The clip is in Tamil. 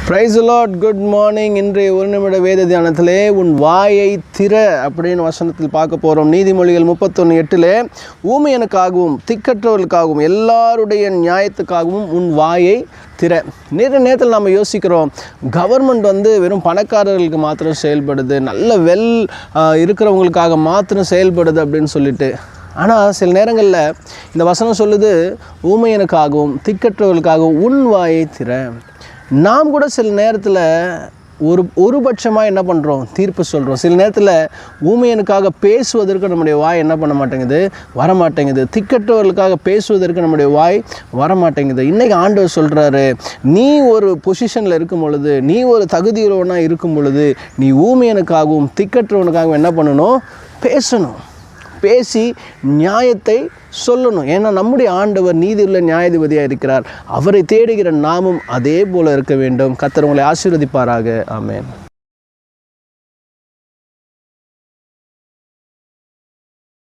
Praise the Lord. Good morning. இன்றைய ஒரு நிமிட வேத தியானத்திலே உன் வாயை திற அப்படின்னு வசனத்தில் பார்க்க போகிறோம். நீதிமொழிகள் 31:8 ஊமையனுக்காகவும் திக்கற்றவர்களுக்காகவும் எல்லாருடைய நியாயத்துக்காகவும் உன் வாயை திற. நிறைய நேரத்தில் நம்ம யோசிக்கிறோம், கவர்மெண்ட் வெறும் பணக்காரர்களுக்கு மாத்திரம் செயல்படுது, நல்ல இருக்கிறவங்களுக்காக மாத்திரம் செயல்படுது அப்படின்னு சொல்லிட்டு. ஆனால் சில நேரங்களில் இந்த வசனம் சொல்லுது, ஊமையனுக்காகவும் திக்கற்றவர்களுக்காகவும் உன் வாயை திற. நாம் கூட சில நேரத்தில் ஒரு பட்சமாக என்ன பண்ணுறோம், தீர்ப்பு சொல்கிறோம். சில நேரத்தில் ஊமையனுக்காக பேசுவதற்கு நம்முடைய வாய் என்ன பண்ண மாட்டேங்குது, வரமாட்டேங்குது. திக்கற்றவர்களுக்காக பேசுவதற்கு நம்முடைய வாய் வரமாட்டேங்குது. இன்றைக்கி ஆண்டவர் சொல்கிறாரு, நீ ஒரு பொசிஷனில் இருக்கும் பொழுது, நீ ஒரு தகுதியுள்ளவனாக இருக்கும் பொழுது, நீ ஊமையனுக்காகவும் திக்கற்றவனுக்காகவும் என்ன பண்ணணும், பேசணும். பேசி நியாயத்தை சொல்லணும். ஏன்னா நம்முடைய ஆண்டவர் நீதியுள்ள நியாயாதிபதியாக இருக்கிறார். அவரை தேடுகிற நாமும் அதே போல் இருக்க வேண்டும். கர்த்தர் உங்களை ஆசீர்வதிப்பாராக. ஆமென்.